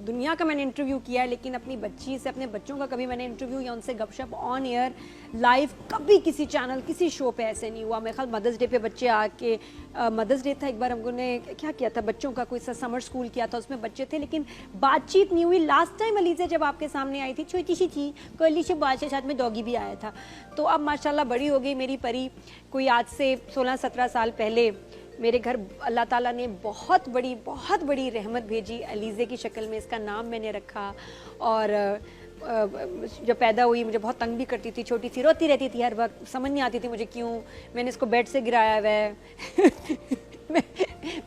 दुनिया का मैंने इंटरव्यू किया है, लेकिन अपनी बच्ची से, अपने बच्चों का कभी मैंने इंटरव्यू या उनसे गपशप ऑन एयर लाइव कभी किसी चैनल किसी शो पे ऐसे नहीं हुआ। मेरे ख्याल मदर्स डे पे बच्चे आके, मदर्स डे था एक बार, हमने क्या किया था, बच्चों का कोई सा समर स्कूल किया था, उसमें बच्चे थे लेकिन बातचीत नहीं हुई। लास्ट टाइम अलीज़ा जब आपके सामने आई थी, छोटी सी थी, कर्ली सी बाल से, साथ में डॉगी भी आया था। तो अब माशाल्लाह बड़ी हो गई मेरी परी। कोई आज से 16-17 साल पहले मेरे घर अल्लाह ताला ने बहुत बड़ी रहमत भेजी अलीज़े की शक्ल में। इसका नाम मैंने रखा और जब पैदा हुई मुझे बहुत तंग भी करती थी, छोटी सी रोती रहती थी हर वक्त, समझ नहीं आती थी मुझे क्यों। मैंने इसको बेड से गिराया हुआ है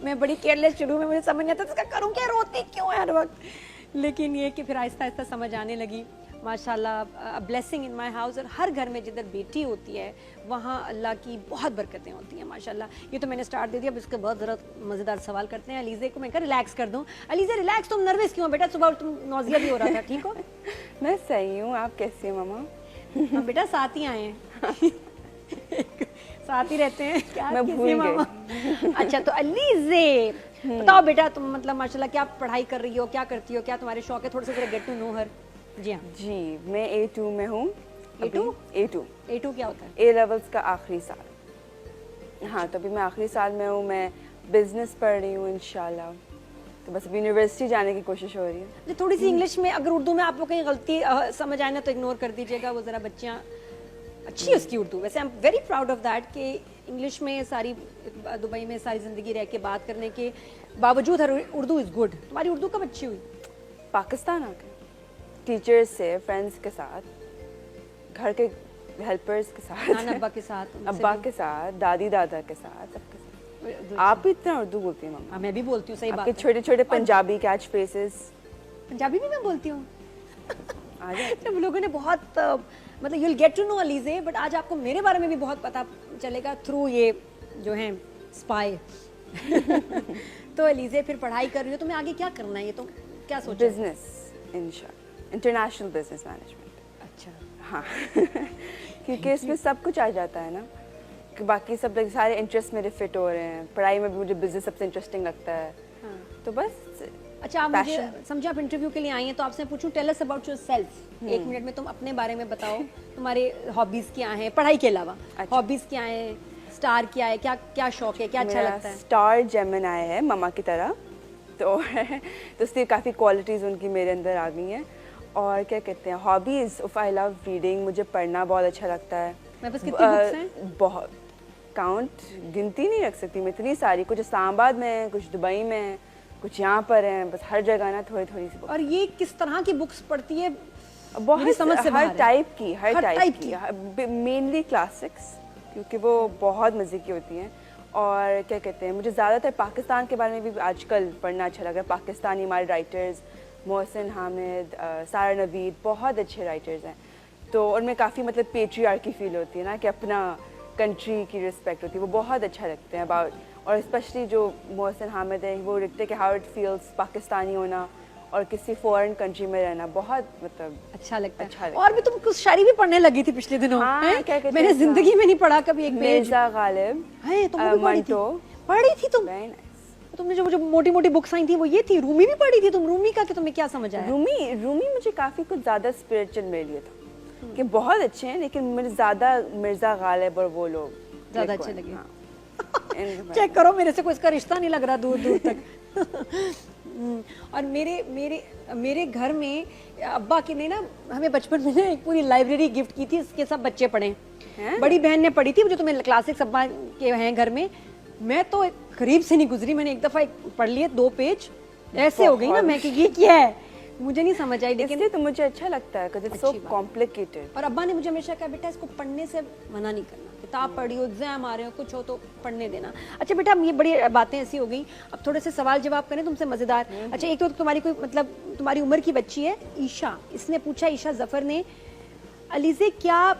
मैं बड़ी केयरलेस शुरू में, मुझे समझ नहीं आता इसका करूँ क्या, रोती क्यों है हर वक्त। लेकिन ये कि फिर आहिस्ता आहिस्ता समझ आने लगी। माशाल्लाह ब्लेसिंग इन माय हाउस। और हर घर में जिधर बेटी होती है वहाँ अल्लाह की बहुत बरकतें होती हैं माशाल्लाह। ये तो मैंने स्टार्ट दे दिया, अब इसके बहुत ज़रा मज़ेदार सवाल करते हैं। अलीज़े को मैं रिलैक्स कर दूँ। अलीज़ा रिलैक्स, तुम नर्वस क्यों हो बेटा? सुबह तुम नौजिया भी हो रहा था, ठीक हो? मैं सही हूँ, आप कैसी हो मामा? हम बेटा साथ ही आए हैं साथ ही रहते हैं। क्या मैं भूल गई। अच्छा तो अलीज़े बताओ बेटा, तुम मतलब माशाल्लाह क्या पढ़ाई कर रही हो, क्या करती हो, क्या तुम्हारे शौक है? थोड़ा सा गेट टू नो हर। जी हाँ जी, मैं A2 में हूँ। A2? A2 क्या होता है? A लेवल्स का आखिरी साल। हाँ, तो अभी मैं आखिरी साल में हूँ। मैं बिजनेस पढ़ रही हूँ इंशाल्लाह। तो बस अभी यूनिवर्सिटी जाने की कोशिश हो रही है। थोड़ी सी इंग्लिश में, अगर उर्दू में आपको कहीं गलती समझ आए ना तो इग्नोर कर दीजिएगा। वो ज़रा बच्चियाँ अच्छी है उसकी उर्दू, वैसे I am very proud of that कि इंग्लिश में सारी दुबई में सारी ज़िंदगी रह के बात करने के बावजूद हर उर्दू इज़ गुड। तुम्हारी उर्दू कब अच्छी हुई? पाकिस्तान आके टीचर्स से, फ्रेंड्स के साथ, घर के हेल्पर्स के साथ, नाना अब्बा के साथ, अब्बा के साथ, दादी दादा के साथ, सबके साथ। आप भी इतना उर्दू बोलती हैं मामा? मैं भी बोलती हूँ, सही बात आपके है। छोटे छोटे पंजाबी कैच फ्रेजेस। पंजाबी भी मैं बोलती हूँ आ जाए। सब लोगों ने बहुत मतलब you will get to know Alizee, but आज आपको मेरे बारे में भी बहुत पता चलेगा थ्रू ये जो है स्पाई तो अलीज़े फिर पढ़ाई कर रही हो, तुम्हें आगे क्या करना है? ये तो क्या सोचा? Business, international business management. अच्छा हाँ क्योंकि इसमें सब कुछ आ जाता है ना, कि बाकी सब सारे इंटरेस्ट मेरे फिट हो रहे हैं। पढ़ाई में भी मुझे बिजनेस सबसे इंटरेस्टिंग लगता है। हाँ। तो बस। अच्छा आप मुझे समझे, आप इंटरव्यू के लिए आई हैं तो आपसे पूछूं, टेल अस अबाउट योरसेल्फ। एक मिनट में तुम अपने बारे में बताओ, तुम्हारे हॉबीज क्या हैं पढ़ाई के अलावा? हॉबीज क्या हैं, स्टार क्या है, क्या क्या शौक है, क्या अच्छा लगता है? स्टार जेमिनी है मम्मा की तरह, तो इसलिए काफ़ी क्वालिटीज़ उनकी मेरे अंदर आ गई हैं। और क्या कहते हैं, हॉबीज़, आई लव रीडिंग, मुझे पढ़ना बहुत अच्छा लगता है। मेरे पास कितनी बुक्स हैं? बहुत, काउंट गिनती नहीं रख सकती मैं, इतनी सारी। कुछ इस्लामाबाद में है, कुछ दुबई में है, कुछ यहाँ पर हैं, बस हर जगह ना थोड़ी थोड़ी सी। और ये किस तरह की बुक्स पढ़ती है? बहुत समझ से हर टाइप की, हर टाइप की। मेनली क्लासिक्स, क्योंकि वो बहुत मज़े की होती हैं। और क्या कहते हैं, मुझे ज़्यादातर पाकिस्तान के बारे में भी आजकल पढ़ना अच्छा लग रहा है। पाकिस्तानी हमारे राइटर्स, मोहसिन हामिद, सारा नवीद, बहुत अच्छे राइटर्स हैं। तो उनमें काफ़ी मतलब पेट्रियार्की फील होती है ना, कि अपना कंट्री की रिस्पेक्ट होती है, वो बहुत अच्छा लगते हैं अबाउट। और स्पेशली जो मोहसिन हामिद हैं, वो लिखते हैं कि हाउ इट फील्स पाकिस्तानी होना और किसी फॉरेन कंट्री में रहना, बहुत मतलब अच्छा लगता है। और भी तुम कुछ शायरी भी पढ़ने लगी थी पिछले दिनों? हाँ, क्या कहते मैंने जिंदगी में नहीं पढ़ा कभी एक पेज। मिर्जा गालिब है, तुम भी पढ़ी थी तुम? तुमने जो मुझे मोटी मोटी बुक्स आई थी वो ये थी। रूमी भी पढ़ी थी तुम? रूमी का कि तुम्हें क्या समझ आया? रूमी मुझे काफ़ी कुछ ज़्यादा स्पिरिचुअल मेरे लिए था, कि बहुत अच्छे हैं, लेकिन मुझे ज़्यादा मिर्जा गालिब और वो लोग ज़्यादा अच्छे लगे। चेक करो, मेरे से कोई इसका रिश्ता नहीं लग रहा दूर दूर तक और मेरे घर में अब्बा के ने ना हमें बचपन में ना एक पूरी लाइब्रेरी गिफ्ट की थी, इसके सब बच्चे पढ़े। बड़ी बहन ने पढ़ी थी, जो तुम्हें क्लासिक्स अब्बा के हैं घर में। मैं तो करीब से नहीं गुजरी, मैंने एक दफ़ा पढ़ लिए 2 पेज, ऐसे हो गई ना मैं कि ये क्या है, मुझे नहीं समझ आई। लेकिन तो मुझे अच्छा लगता है, because it's so complicated। और अब्बा ने मुझे हमेशा कहा बेटा इसको पढ़ने से मना नहीं करना, किताब पढ़ियो, एग्जाम आ रहे हो, कुछ हो तो पढ़ने देना। अच्छा बेटा, ये बड़ी बातें ऐसी हो गई, अब थोड़े से सवाल जवाब करें तुमसे मज़ेदार। अच्छा, एक तो तुम्हारी कोई मतलब तुम्हारी उम्र की बच्ची है ईशा, इसने पूछा, ईशा जफ़र ने, अलीज़े क्या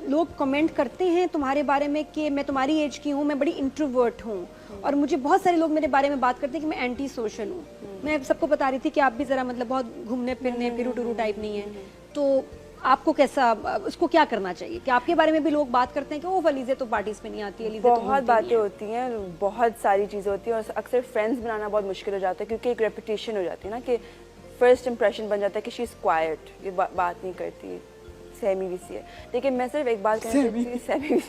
लोग कमेंट करते हैं तुम्हारे बारे में कि मैं तुम्हारी एज की हूँ, मैं बड़ी इंट्रोवर्ट हूँ, और मुझे बहुत सारे लोग मेरे बारे में बात करते हैं कि मैं एंटी सोशल हूँ। मैं सबको बता रही थी कि आप भी ज़रा मतलब बहुत घूमने फिरने फिरू टुरू टाइप नहीं है, तो आपको कैसा, उसको क्या करना चाहिए? कि आपके बारे में भी लोग बात करते हैं कि वो अलीज़े तो पार्टीज में नहीं आती, अलीज़े तो बहुत बातें होती हैं, बहुत सारी चीज़ें होती हैं, और अक्सर फ्रेंड्स बनाना बहुत मुश्किल हो जाता है, क्योंकि एक रेपुटेशन हो जाती है ना कि फर्स्ट इंप्रेशन बन जाता है कि शी इज़ क्वाइट, ये बात नहीं करती, सहमी भी सी है। लेकिन मैं सिर्फ एक बात कहना चाहती हूँ,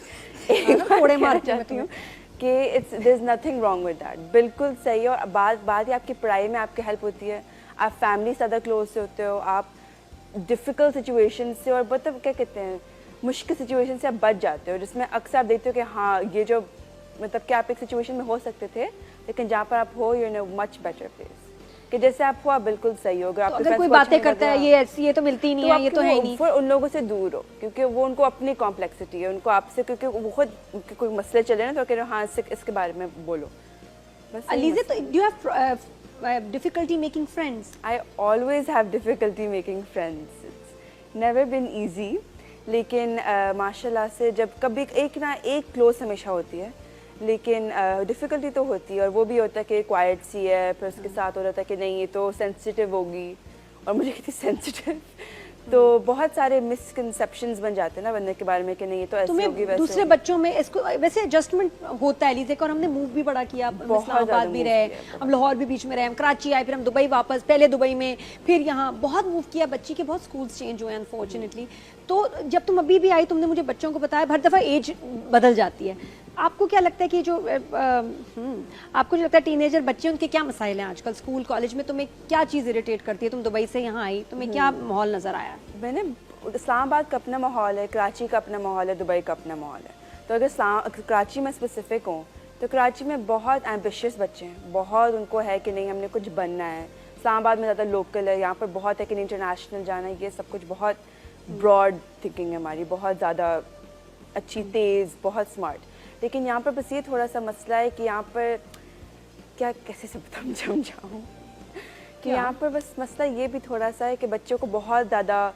कोड़े मार चाहती हूँ कि it's there is nothing wrong with that, बिल्कुल सही है। और बात ही आपकी पढ़ाई में आपकी हेल्प होती है, आप फैमिली से ज़्यादा क्लोज से होते हो, आप डिफ़िकल्ट सिचुएशन से और मतलब क्या कहते हैं मुश्किल सिचुएशन से आप बच जाते हो, जिसमें अक्सर आप देखते हो कि हाँ ये जो मतलब कि आप एक सिचुएशन में हो सकते थे, लेकिन जहाँ पर आप हो you in a much better place, कि जैसे आप हो आप बिल्कुल सही हो। तो अगर कोई बातें करता है ये ऐसी, ये तो मिलती नहीं है, ये तो है ही नहीं, फिर उन लोगों से दूर हो, क्योंकि वो उनको अपनी कॉम्प्लेक्सिटी है, उनको आपसे, क्योंकि वो खुद कोई मसले चले ना तो कह रहे हो हाँ इसके बारे में बोलो। Alize, do you have difficulty making friends? I always have difficulty making friends. It's never been easy. लेकिन माशाल्लाह से जब कभी एक क्लोज हमेशा होती है, लेकिन डिफ़िकल्टी तो होती है, और वो भी होता है कि क्वाइट सी है, फिर उसके साथ हो जाता है कि नहीं ये तो सेंसिटिव होगी, और मुझे कितनी सेंसिटिव, तो बहुत सारे मिसकंसेप्शंस बन जाते हैं ना बंदे के बारे में कि नहीं ये तो ऐसे होगी वैसे दूसरे होगी। बच्चों में इसको वैसे एडजस्टमेंट होता है लीजिए, और हमने मूव भी बड़ा किया, हम इस्लामाबाद भी रहे, हम लाहौर भी बीच में रहे, हम कराची आए, फिर हम दुबई वापस, पहले दुबई में, फिर यहाँ बहुत मूव किया, बच्ची के बहुत स्कूल्स चेंज हुए अनफॉर्चुनेटली। तो जब तुम अभी भी आई, तुमने मुझे बच्चों को बताया हर दफ़ा एज बदल जाती है, आपको क्या लगता है कि जो आपको जो लगता है टीनेजर बच्चे उनके क्या मसाइल हैं आजकल स्कूल कॉलेज में, तुम्हें क्या चीज़ इरिटेट करती है? तुम दुबई से यहाँ आई, तुम्हें क्या माहौल नज़र आया? मैंने इस्लामाबाद का अपना माहौल है, कराची का अपना माहौल है, दुबई का अपना माहौल है। तो अगर कराची में स्पेसिफिक हूँ तो कराची में बहुत एम्बिशियस बच्चे हैं, बहुत उनको है कि नहीं हमने कुछ बनना है। इस्लामाबाद में ज़्यादा लोकल है, यहाँ पर बहुत है कि नहीं इंटरनेशनल जाना है, ये सब कुछ बहुत ब्रॉड थिंकिंग है हमारी, बहुत ज़्यादा अच्छी, तेज़, बहुत स्मार्ट। लेकिन यहाँ पर बस ये थोड़ा सा मसला है कि यहाँ पर क्या कैसे समझाऊँ कि यहाँ पर बस मसला ये भी थोड़ा सा है कि बच्चों को बहुत ज़्यादा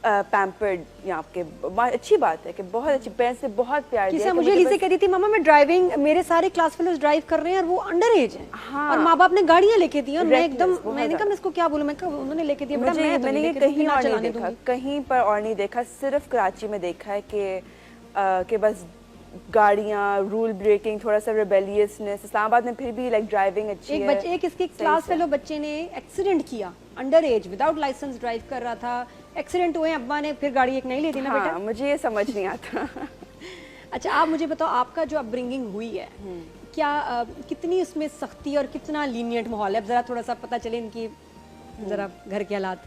पैम्पर्ड यहाँ के, अच्छी बात है कि बहुत अच्छी पेरेंट्स से बहुत प्यार दिया। मुझे लीज़े कह रही थी मामा मैं ड्राइविंग, मेरे सारे क्लास फेलोज ड्राइव कर रहे हैं और वो अंडर एज हैं, हाँ, और माँ बाप ने गाड़ियाँ लेके दी, और मैं एकदम, मैंने कहा मैं इसको क्या बोलूँ, मैं कहा उन्होंने लेके दिया, मैंने ये कहीं और नहीं देखा, कहीं पर और नहीं देखा, सिर्फ कराची में देखा है कि बस गाड़ियाँ, रूल ब्रेकिंग, थोड़ा सा रेबेलियसनेस। इस्लामाबाद में फिर भी लाइक ड्राइविंग अच्छी है। एक इसके क्लास फेलो बच्चे ने एक्सीडेंट किया, under age, without licence drive कर रहा था, एक्सीडेंट हुए, अब्बा ने फिर गाड़ी एक नहीं ली थी ना बेटा। मुझे ये समझ नहीं आता। अच्छा आप मुझे बताओ, आपका जो अपब्रिंगिंग हुई है क्या कितनी उसमें सख्ती और कितना लीनियंट माहौल है? अब जरा थोड़ा सा पता चले इनकी जरा घर के हालात।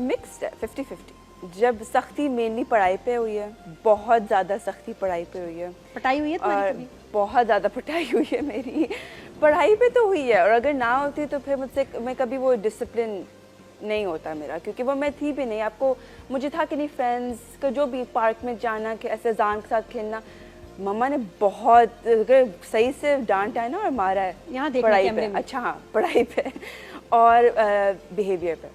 मिक्स्ड है, 50-50। जब सख्ती मेनली पढ़ाई पे हुई है, बहुत ज़्यादा सख्ती पढ़ाई पे हुई है। पढ़ाई हुई है तुम्हारी कभी? बहुत ज़्यादा पढ़ाई हुई है मेरी, पढ़ाई पे तो हुई है, और अगर ना होती तो फिर मैं कभी वो डिसिप्लिन नहीं होता मेरा, क्योंकि वो मैं थी भी नहीं। आपको मुझे था कि नहीं फ्रेंड्स का जो भी पार्क में जाना, कि ऐसे जान के साथ खेलना, मम्मा ने बहुत सही से डांटा है ना और मारा है यहाँ पढ़ाई पे। अच्छा हाँ, पढ़ाई पे और बिहेवियर पे,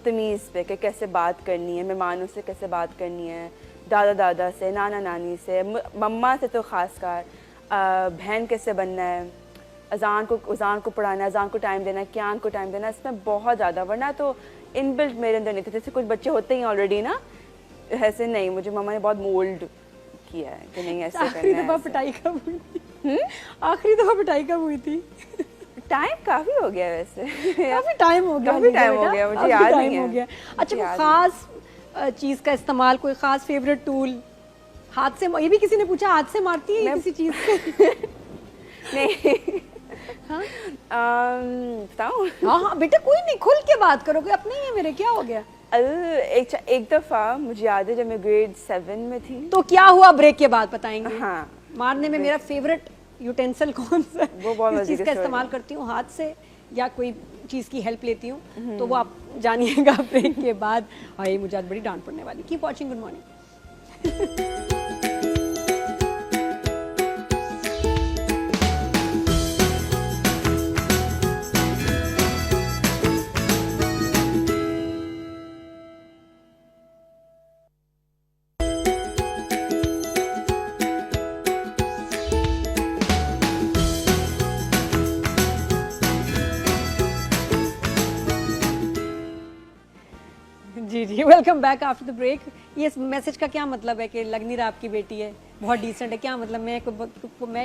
तमीज़ पे, कि कैसे बात करनी है, मेहमानों से कैसे बात करनी है, दादा दादा से, नाना नानी से, मम्मा से तो ख़ासकर, बहन कैसे बनना है, अजान को पढ़ाना है, अजान को टाइम देना है, क्यान को टाइम देना है, इसमें बहुत ज़्यादा, वरना तो इनबिल्ट मेरे अंदर नहीं थे। जैसे कुछ बच्चे होते ही ऑलरेडी ना, ऐसे नहीं, मुझे मम्मा ने बहुत मोल्ड किया है कि नहीं ऐसे करना है। आखिरी दफ़ा पिटाई कब हुई थी? आखिरी दफ़ा पिटाई कब हुई थी? टाइम काफ़ी हो गया वैसे, काफ़ी टाइम हो गया, मुझे याद नहीं है। अच्छा कोई ख़ास चीज़ का इस्तेमाल, कोई ख़ास फेवरेट टूल? हाथ से, ये भी किसी ने पूछा, हाथ से मारती है किसी चीज़ से? नहीं। हाँ बताऊँ? हाँ बेटा कोई नहीं, खुल के बात करो, कोई अपने ही है मेरे, क्या हो गया? एक दफ़ा मुझे याद है जब मैं ग्रेड 7 में थी। तो क्या हुआ ब्रेक के बाद बताएंगे? हाँ, मारने में मेरा फेवरेट यूटेंसिल कौन सा? वो बहुत किस चीज़ का इस्तेमाल करती हूँ, हाथ से या कोई चीज़ की हेल्प लेती हूँ, तो वो आप जानिएगा ब्रेक के बाद। हाँ मुझे आज बड़ी डांट पड़ने वाली। Keep watching, good morning. जी welcome back after the break. ये मैसेज का क्या मतलब है कि लग नहीं रहा आपकी बेटी है बहुत डिसेंट है? क्या मतलब मैं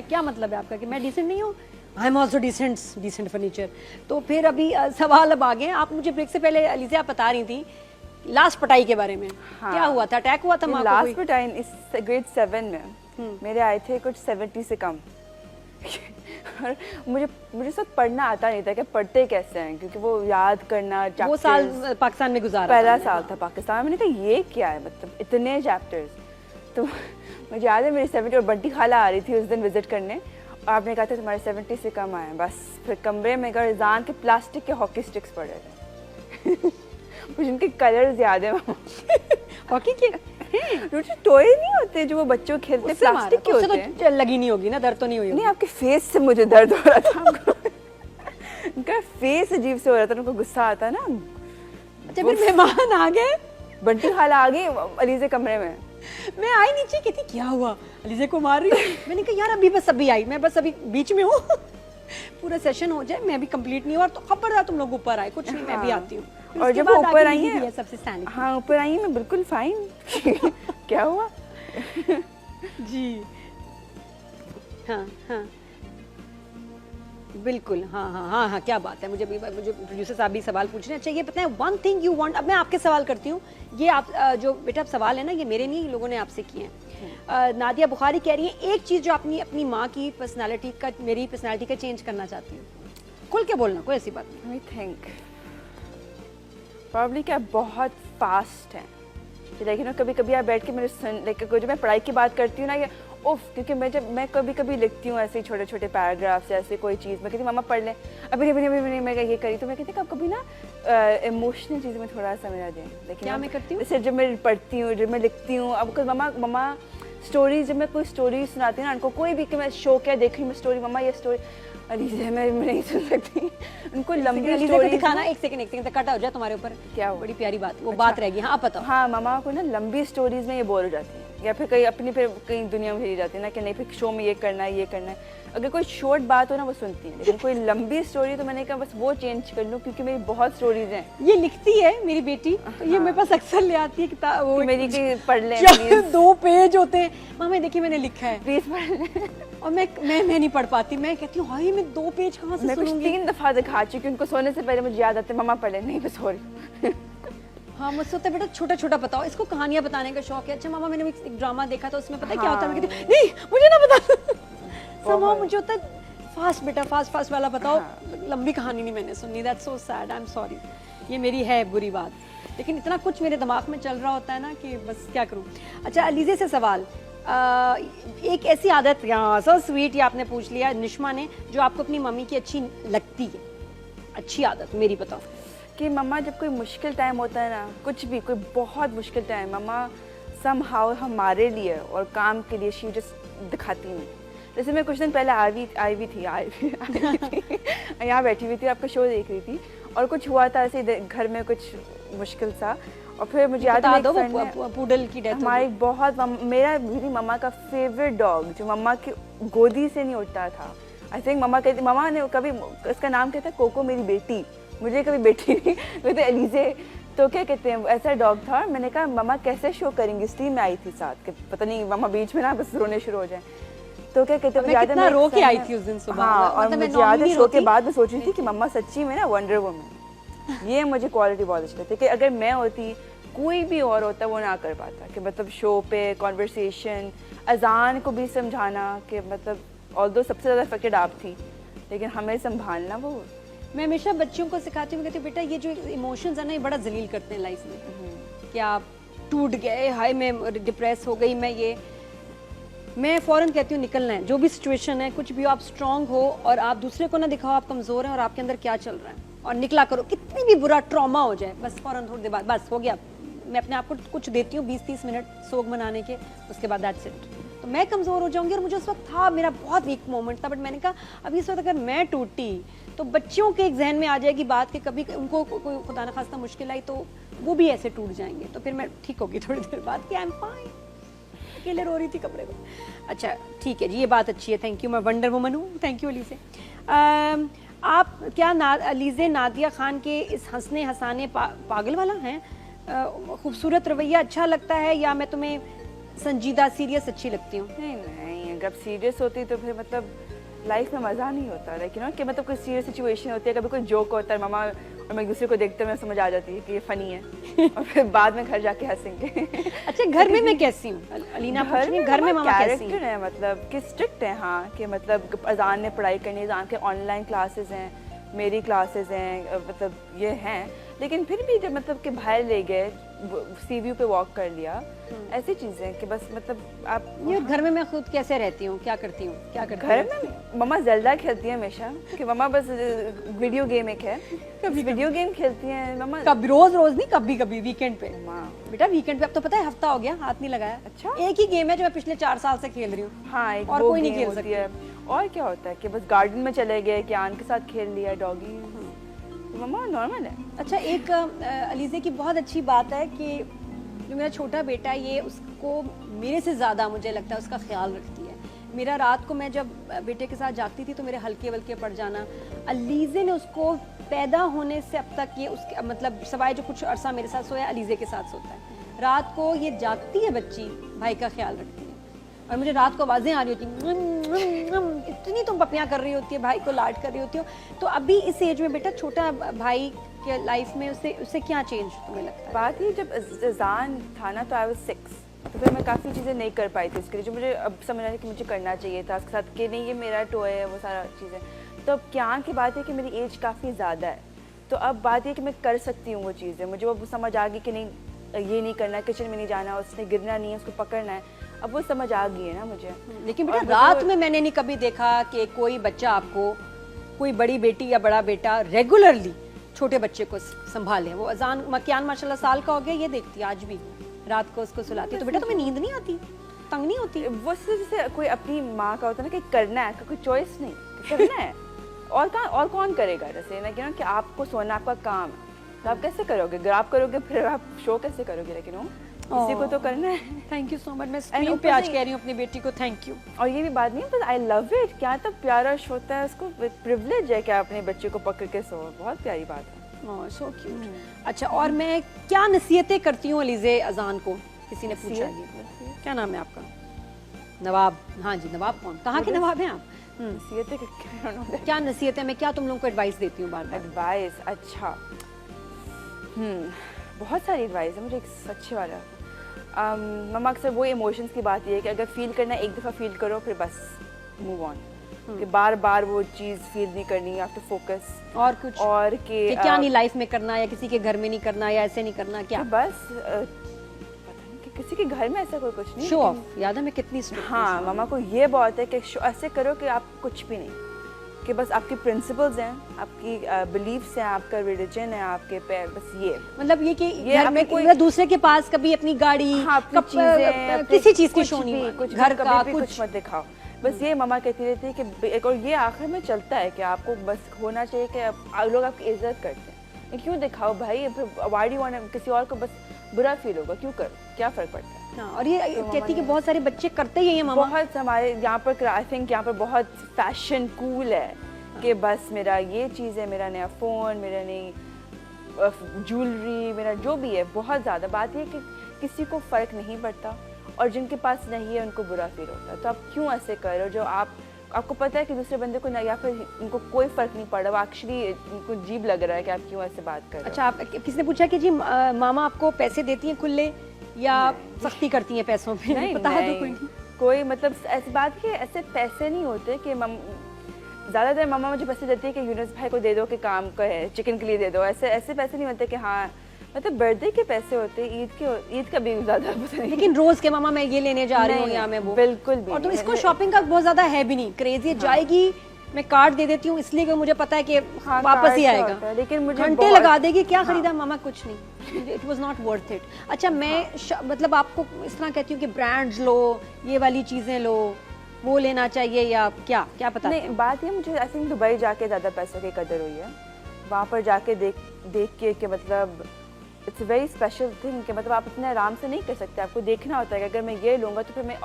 क्या मतलब है आपका कि मैं डिसेंट नहीं हूँ? I am also decent furniture. तो फिर अभी सवाल अब आ गए। आप मुझे ब्रेक से पहले अलीज़ा आप बता रही थी लास्ट पिटाई के बारे में। हाँ। क्या हुआ था? अटैक हुआ था माँ को लास्ट कोई? पिटाई इस ग्रेड 7 में मेरे आए थे कुछ 70 से कम। और मुझे सब पढ़ना आता नहीं था कि पढ़ते कैसे हैं, क्योंकि वो याद करना वो साल पाकिस्तान में गुजारा पहला था। साल था पाकिस्तान में। मैंने कहा ये क्या है, मतलब इतने चैप्टर्स। तो मुझे याद है मेरी 70 और बंटी खाला आ रही थी उस दिन विजिट करने, और आपने कहा था तुम्हारे 70 से कम आए। बस फिर कमरे में गए, जान के प्लास्टिक के हॉकी स्टिक्स पड़े थे। मुझे उनके कलर्स याद है। हॉकी के टॉय नहीं होते जो वो बच्चों खेलते हैं, प्लास्टिक के होते हैं। तो लगी नहीं होगी ना, दर्द तो नहीं हुई? नहीं, आपके फेस से मुझे दर्द हो रहा था। उनका फेस अजीब से हो रहा था, उनको गुस्सा आता ना। अच्छा, फिर मेहमान आ गए, बंटी खाला आ गई अलीज़े कमरे में। मैं आई नीचे, कहती क्या हुआ, अलीज़े को मार रही हूँ। मैंने कहा यार अभी आई, मैं बस अभी बीच में हूँ। पूरा सेशन हो जाए, मैं भी कंप्लीट नहीं हुआ, तो खबरदार तुम लोग ऊपर आए, कुछ नहीं मैं भी आती हूँ। और जब वो ऊपर आई है सबसे स्टैंडिंग, हाँ ऊपर आई है मैं बिल्कुल फाइन। क्या हुआ? जी हाँ हाँ बिल्कुल, हाँ, क्या बात है। मुझे प्रोड्यूसर साहब भी सवाल पूछ रहे हैं। अच्छा ये पता है, वन थिंग यू वांट, अब मैं आपके सवाल करती हूँ। ये आप जो बेटा आप सवाल है ना, ये मेरे नहीं, लोगों ने आपसे किए हैं। नादिया बुखारी कह रही है एक चीज़ जो अपनी माँ की पर्सनालिटी का, मेरी पर्सनालिटी का चेंज करना चाहती हूँ। खुल के बोलना, कोई ऐसी बात नहीं। आई थिंक प्रॉब्ली क्या बहुत फास्ट है। लेकिन कभी कभी आप बैठ के मेरे जब मैं पढ़ाई की बात करती हूँ ना, ये उफ, क्योंकि मैं कभी कभी लिखती हूँ ऐसे छोटे छोटे पैराग्राफ्स, ऐसे कोई चीज़ मैं कहती मामा पढ़ लें, अभी मैं ये करी, तो मैं कहती हूँ कभी ना इमोशनल चीज़ें में थोड़ा सा मेरा दें। लेकिन क्या मैं करती हूँ, जैसे जब मैं पढ़ती हूँ, जब मैं लिखती हूँ, अब मम्मा स्टोरीज, जब मैं कोई स्टोरी सुनाती हूँ ना उनको, कोई भी कि मैं शो क्या देख रही हूँ मैं स्टोरी, मम्मा ये स्टोरी अलीज़ा मैं नहीं सुन सकती। उनको लंबी स्टोरी दिखाना। एक सेकंड कटा हो जाए तुम्हारे ऊपर, क्या बड़ी प्यारी बात, वो बात रहेगी। हाँ आप बताओ। हाँ मामा को ना लंबी स्टोरीज में ये बोर हो जाती है, या फिर कहीं दुनिया में चली जाती है ना कि नहीं फिर शो में ये करना है। अगर कोई शॉर्ट बात हो ना वो सुनती है, लेकिन कोई लंबी स्टोरी तो मैंने कहा बस वो चेंज कर लूँ, क्योंकि मेरी बहुत स्टोरीज हैं। ये लिखती है मेरी बेटी, तो ये मेरे पास अक्सर ले आती है किताब, वो मेरी की पढ़ लें 2 पेज होते हैं। मामा देखिए मैंने लिखा है, प्लीज पढ़ लें। और मैं नहीं पढ़ पाती। मैं कहती हूँ हाय मैं 2 पेज कहाँ से सुनूंगी। 3 दफा दिखा चुकी, उनको सोने से पहले मुझे याद आते मामा पढ़ ले, नहीं बस सॉरी। हाँ मुझसे होता है बेटा छोटा बताओ, इसको कहानियां बताने का शौक है। अच्छा मामा मैंने एक ड्रामा देखा था, उसमें पता है क्या होता है, मैं कहती नहीं मुझे ना बता। समाओ मुझे होता है फास्ट बेटा, फास्ट वाला बताओ। लंबी कहानी नहीं मैंने सुनी, that's so sad, I am sorry. ये मेरी है बुरी बात, लेकिन इतना कुछ मेरे दिमाग में चल रहा होता है ना कि बस क्या करूँ। अच्छा अलीज़े से सवाल, एक ऐसी आदत, सो स्वीट, ये आपने पूछ लिया निश्मा ने, जो आपको अपनी मम्मी की अच्छी लगती है, अच्छी आदत मेरी बताओ। कि मम्मा जब कोई मुश्किल टाइम होता है ना, कुछ भी कोई बहुत मुश्किल टाइम, मम्मा समहाउ हमारे लिए और काम के लिए शी जस्ट दिखाती नहीं। जैसे मैं कुछ दिन पहले आई भी थी यहाँ बैठी हुई थी, आपका शो देख रही थी, और कुछ हुआ था ऐसे घर में कुछ मुश्किल सा, और फिर मुझे याद है पूडल की डेथ हमारी बहुत, मेरी मम्मा का फेवरेट डॉग जो मम्मा की गोदी से नहीं उठता था। आई थिंक मम्मा ने कभी उसका नाम कहता है कोको, मेरी बेटी, मुझे कभी बेटी नहीं कहते अलीज़े, तो क्या कहते हैं ऐसा डॉग था। मैंने कहा मम्मा कैसे शो करेंगी, स्टीम में आई थी साथ, कि पता नहीं मम्मा बीच में ना बस रोने शुरू हो जाए। तो क्या कहते हैं, कितना रो के आई थी उस दिन सुबह। हाँ, और मुझे याद है शो के बाद मैं सोच रही थी कि मम्मा सच्ची में ना वंडर वुमन। ये मुझे क्वालिटी बहुत अच्छी लगती है कि अगर मैं होती, कोई भी और होता वो ना कर पाता, कि मतलब शो पे कॉन्वर्सेशन, अजान को भी समझाना, कि मतलब ऑल्दो सबसे ज़्यादा अफेक्टेड आप थी, लेकिन हमें संभालना वो। मैं हमेशा बच्चों को सिखाती हूँ, कहती हूँ बेटा ये जो इमोशंस है ना ये बड़ा जलील करते हैं लाइफ में, कि आप टूट गए, हाय मैं डिप्रेस हो गई, मैं फ़ौरन कहती हूँ निकलना है, जो भी सिचुएशन है, कुछ भी हो, आप स्ट्रांग हो, और आप दूसरे को ना दिखाओ आप कमज़ोर हैं और आपके अंदर क्या चल रहा है, और निकला करो, कितनी भी बुरा ट्रॉमा हो जाए, बस फ़ौरन थोड़ी देर बाद बस हो गया। मैं अपने आप को कुछ देती हूँ 20-30 मिनट सोग मनाने के, उसके बाद दैट्स इट। तो मैं कमज़ोर हो जाऊँगी, और मुझे उस वक्त था, मेरा बहुत वीक मोमेंट था, बट मैंने कहा अब इस वक्त अगर मैं टूटी तो बच्चियों के एक जहन में आ जाएगी बात कि कभी उनको कोई खुदा न खास्ता मुश्किल आई तो वो भी ऐसे टूट जाएंगे, तो फिर मैं ठीक होगी थोड़ी देर बाद कि आई एम फाइन। अकेले रो रही थी कमरे में। अच्छा ठीक है जी, ये बात अच्छी है, थैंक यू। मैं वंडर वुमन हूँ, थैंक यू अलीज़े। आप क्या अलीज़े नादिया खान के इस हंसने हंसाने पागल वाला हैं, खूबसूरत रवैया अच्छा लगता है, या मैं तुम्हें संजीदा सीरियस अच्छी लगती हूँ? नहीं, अगर सीरियस होती तो फिर मतलब लाइफ में मज़ा नहीं होता, लाइक यू नो कि मतलब कोई सीरियस सिचुएशन होती है, कभी कोई जोक होता है, मामा और मैं एक दूसरे को देखते हुए समझ आ जाती है कि ये फ़नी है और फिर बाद में घर जाके हंसेंगे। अच्छा, घर में मैं कैसी हूँ अलीना? घर में मामा कैसी कैरेक्टर है, मतलब कि स्ट्रिक्ट है, हाँ, कि मतलब अजान में पढ़ाई करनी है, अजान के ऑनलाइन क्लासेस हैं, मेरी क्लासेस हैं, मतलब ये हैं, लेकिन फिर भी जब मतलब कि बाहर ले गए, सी व्यू पे वॉक कर लिया, ऐसी चीज़ें कि बस मतलब आप ये घर में मैं खुद कैसे रहती हूँ, क्या करती हूँ, क्या करती घर में मम्मा ज़ेल्डा खेलती है हमेशा, कि मम्मा बस वीडियो गेम एक है, वीडियो गेम खेलती हैं मम्मा। कभी रोज नहीं, कभी कभी वीकेंड पे। माँ बेटा वीकेंड पे, अब तो पता है हफ्ता हो गया हाथ नहीं लगाया। अच्छा, एक ही गेम है जो मैं पिछले 4 साल से खेल रही हूँ। हाँ, एक और वो कोई नहीं गेम खेल होती सकती है। और क्या होता है कि बस गार्डन में चले गए, कियान के साथ खेल लिया, डॉगी, मम्मा नॉर्मल है। अच्छा, एक अलीज़े की बहुत अच्छी बात है कि जो मेरा छोटा बेटा है, ये उसको मेरे से ज़्यादा मुझे लगता है उसका ख्याल रखती है। मेरा रात को मैं जब बेटे के साथ जागती थी तो मेरे हल्के वल्के पड़ जाना, अलीज़े ने उसको पैदा होने से अब तक ये उसके मतलब सवाए जो कुछ अरसा मेरे साथ सोया, अलीज़े के साथ सोता है। रात को ये जागती है बच्ची, भाई का ख्याल रखती है, और मुझे रात को आवाज़ें आ रही होती, इतनी तुम पपियाँ कर रही होती है, भाई को लाड कर रही होती हो। तो अभी इस एज में बेटा, छोटा भाई के लाइफ में उससे क्या चेंज तुम्हें लगता है? बात ही जब अज़ान था ना, तो आई वाज 6, तो फिर मैं काफ़ी चीज़ें नहीं कर पाई थी उसके लिए, जो मुझे अब समझ आया कि मुझे करना चाहिए था उसके साथ, कि नहीं ये मेरा टॉय है, वो सारा चीज़ें। तो अब क्या की बात है कि मेरी एज काफ़ी ज़्यादा है, तो अब बात ये कि मैं कर सकती हूँ वो चीज़ें, मुझे वो समझ आ गई कि नहीं ये नहीं करना, किचन में नहीं जाना, उसने गिरना नहीं है, उसको पकड़ना है, अब वो समझ आ गई है ना मुझे। लेकिन बेटा रात में मैंने नहीं कभी देखा कि कोई बच्चा आपको, कोई बड़ी बेटी या बड़ा बेटा रेगुलरली छोटे बच्चे को संभाले। वो अजान मकियान माशाल्लाह साल का हो गया, ये देखती है आज भी, रात को उसको सुलाती है। तो बेटा तुम्हें नींद नहीं आती, तंग नहीं होती? वो जैसे कोई अपनी माँ का होता है ना कि करना है, कोई चॉइस नहीं, करना है और कौन करेगा, जैसे ना कि आपको सोना आपका काम है, तो आप कैसे करोगे? अगर आप करोगे फिर आप शो कैसे करोगे? लेकिन वो किसी को तो करना है। Thank you so much. मैं स्क्रीन पे आज कह रही हूँ अपनी बेटी को थैंक यू। और ये भी बात नहीं, बस आई लव इट, क्या तो प्यारा शो होता है, उसको प्रिविलेज है क्या अपने बच्चे को पकड़ के सो, बहुत प्यारी बात है। So cute. अच्छा, और मैं क्या नसीहतें करती हूँ अलीज़े अजान को? किसी ने पूछा ये, क्या नाम है आपका? नवाब। हाँ जी, नवाब कौन, कहाँ के नवाब हैं आप? नसीहतें क्या नसीहतें, मैं क्या तुम लोगों को एडवाइस देती हूँ बार बार? एडवाइस, अच्छा, बहुत सारी एडवाइस है मुझे, एक अच्छे वाला मम्मा अक्सर वो इमोशंस की बात ये है कि अगर फील करना है एक दफ़ा फील करो, फिर बस मूव ऑन, कि बार बार वो चीज़ फील नहीं करनी, आप तो फोकस और कुछ, और कि क्या नहीं लाइफ में करना, या किसी के घर में नहीं करना, या ऐसे नहीं करना, क्या बस पता नहीं कि किसी के घर में ऐसा कोई कुछ नहीं, शो ऑफ। याद है मैं कितनी strict हाँ, मम्मा को ये बहुत है कि ऐसे करो कि आप कुछ भी नहीं, कि बस आपकी प्रिंसिपल्स हैं, आपकी बिलीफ्स हैं, आपका रिलीजन है, आपके पे बस ये, मतलब ये कि घर में कोई दूसरे के पास कभी अपनी गाड़ी, हाँ, किसी चीज की शो नहीं, कुछ घर का कुछ मत दिखाओ, बस ये मम्मा कहती रहती है कि एक, और ये आखिर में चलता है कि आपको बस होना चाहिए कि लोग आपकी इज्जत करते हैं, क्यों दिखाओ भाई, व्हाई डू यू वांट, किसी और को बस बुरा फील होगा, क्यों करो, क्या फ़र्क पड़ता है। हाँ, और ये तो कहती कि बहुत सारे बच्चे करते ही हैं मामा। बहुत हमारे यहाँ पर आई थिंक यहाँ पर बहुत फैशन कूल है कि बस मेरा ये चीज़ है, मेरा नया फ़ोन, मेरा नई ज्वेलरी, मेरा जो भी है, बहुत ज़्यादा बात है कि किसी को फ़र्क नहीं पड़ता, और जिनके पास नहीं है उनको बुरा फील होता है। तो आप क्यों ऐसे करो जो आपको पता है कि दूसरे बंदे को या फिर उनको कोई फ़र्क नहीं पड़ रहा, एक्चुअली उनको अजीब लग रहा है कि आप क्यों ऐसे बात कर रहे हो। अच्छा, आप किसी ने पूछा कि जी मामा आपको पैसे देती हैं खुले या सख्ती करती हैं पैसों पे? नहीं, पता है तो कोई मतलब ऐसी बात कि ऐसे पैसे नहीं होते कि ज़्यादातर मम्मा मुझे पैसे देती है कि यूनुस भाई को दे दो कि काम का है, चिकन के लिए दे दो, ऐसे पैसे नहीं होते कि हाँ, मतलब बर्थडे के पैसे होते हैं, ईद का भी ज़्यादा पता नहीं, लेकिन रोज के मामा मैं ये लेने जा रही हूँ या मैं वो, बिल्कुल भी। और तो इसको शॉपिंग का बहुत ज़्यादा है भी नहीं क्रेज, ये जाएगी, मैं कार्ड दे देती हूँ इसलिए कि मुझे पता है कि वापस ही आएगा, लेकिन मुझे घंटे लगा देगी, क्या खरीदा मामा, कुछ नहीं, it was not worth it. अच्छा, मैं मतलब आपको इस तरह कहती हूँ कि ब्रांड्स लो, ये वाली चीज़ें लो, वो लेना चाहिए, या क्या पता नहीं, बात ये मुझे आई थिंक दुबई जाके ज़्यादा पैसों की कदर हुई है, वहाँ पर जाके देख के मतलब it's a very special thing, कि मतलब आप इतने आराम से नहीं कर सकते, आपको देखना होता है कि अगर मैं ये लूँगा तो फिर मैं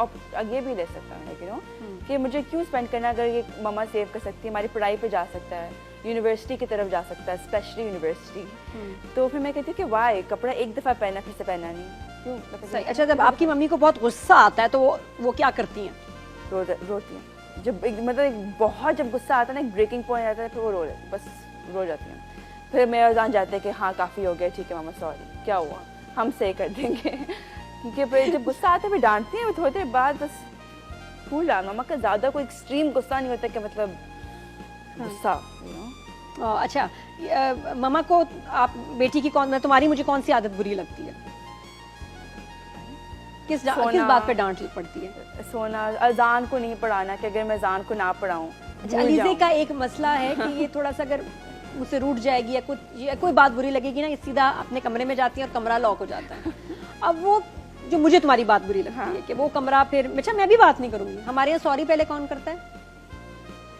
ये भी ले सकता हूँ, लेकिन कि मुझे क्यों स्पेंड करना, अगर ये मम्मा सेव कर सकती है, हमारी पढ़ाई पे जा सकता है, यूनिवर्सिटी की तरफ जा सकता है, स्पेशली यूनिवर्सिटी, तो फिर मैं कहती हूँ कि वाई कपड़ा एक दफ़ा पहना फिर से पहना नहीं, क्यों। अच्छा, जब आपकी मम्मी को बहुत गुस्सा आता है तो वो क्या करती हैं? रोती हैं। मतलब एक बहुत जब गुस्सा आता है ना, एक ब्रेकिंग पॉइंट आता है, फिर वो बस रो जाती हैं। फिर मेरा जान जाते हैं कि हाँ काफ़ी हो गया, ठीक है मामा सॉरी, क्या हुआ, हम सही कर देंगे। क्योंकि फिर जब गुस्सा आता है फिर डांटती हैं, थोड़ी देर बाद बस भूल आ। मामा का ज़्यादा कोई एक्सट्रीम गुस्सा नहीं होता कि मतलब गुस्सा, you know? अच्छा, मम्मा को आप बेटी की तुम्हारी मुझे कौन सी आदत बुरी लगती है? किस बात पे डांट पड़ती है? सोना, अजान को नहीं पढ़ाना, कि अगर मैं अजान को ना पढ़ाऊँ। अच्छा, अलीज़े का एक मसला है कि ये थोड़ा सा अगर मुझसे रूठ जाएगी या कोई बात बुरी लगेगी ना, ये सीधा अपने कमरे में जाती है और कमरा लॉक हो जाता है। अब वो जो मुझे तुम्हारी बात बुरी लगती है कि वो कमरा फिर अच्छा मैं भी बात नहीं करूंगी। हमारे यहाँ सॉरी पहले कौन करता है?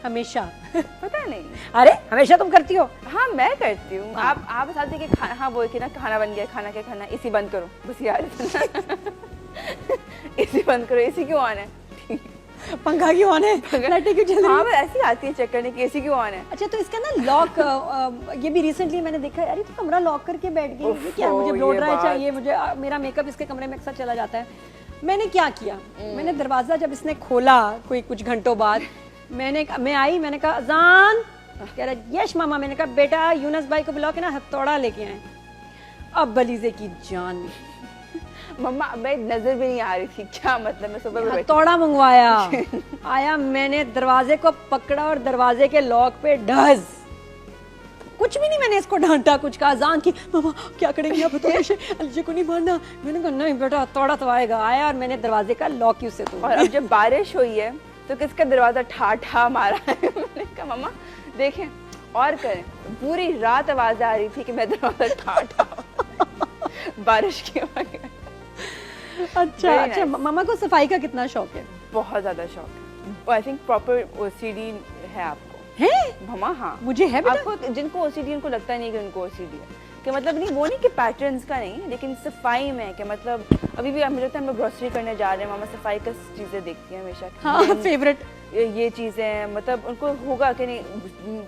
हमेशा। पता नहीं, अरे हमेशा तुम करती हो? हाँ मैं करती हूँ। आप बता दें कि हाँ वो कि ना खाना बन गया, खाना क्या खाना, इसी बंद करो बस यार। इसी बंद करो, इसी क्यों ऑन है, पंखा क्यों ऑन है, लाइटें क्यों चल रही हैं? हाँ ऐसी आती है चेक करने की, एसी क्यों ऑन है। अच्छा, तो इसका ना लॉक ये भी रिसेंटली मैंने देखा है, अरे तो कमरा लॉक करके बैठ गई, ये क्या मुझे ब्लो ड्राई चाहिए, मुझे मेरा मेकअप इसके कमरे में अक्सर चला जाता है। मैंने क्या किया, मैंने दरवाजा जब इसने खोला कोई कुछ घंटों बाद, मैं आई, मैंने कहा अजान, कह रहा यश मामा। मैंने कहा बेटा यूनस भाई को बुलाओ के ना हथौड़ा लेके आए। अब बलीजे की जान, मम्मा मैं नजर भी नहीं आ रही थी, क्या मतलब मैं सुबह हथौड़ा मंगवाया। आया, मैंने दरवाजे को पकड़ा और दरवाजे के लॉक पे ढज। कुछ भी नहीं मैंने इसको डांटा, कुछ कहा। अजान की मामा क्या करेंगे आप, हथौड़े से अलीजे को नहीं मारना। मैंने कहा नहीं बेटा हथौड़ा तो आएगा। आया और मैंने दरवाजे का लॉक ही उससे तोड़ा। और अब जब बारिश हुई है तो किसका दरवाजा ठा ठा मारा है। मैंने कहा मम्मा देखें और करें। पूरी रात आवाज आ रही थी कि मैं दरवाजा ठा ठा बारिश की वजह। अच्छा अच्छा, मामा को सफाई का कितना शौक है? बहुत ज्यादा शौक है। आई थिंक प्रॉपर ओसीडी है आपको। है मामा? हाँ मुझे है बेटा। आपको जिनको ओसीडी उनको लगता नहीं कि उनको ओसीडी है, कि मतलब नहीं वो नहीं कि पैटर्न्स का नहीं, लेकिन सफाई में कि मतलब अभी भी मुझे लगता है हम लोग ग्रोसरी करने जा रहे हैं, मामा सफाई का चीजें देखती हैं हमेशा। हाँ फेवरेट ये चीजें मतलब उनको होगा कि नहीं,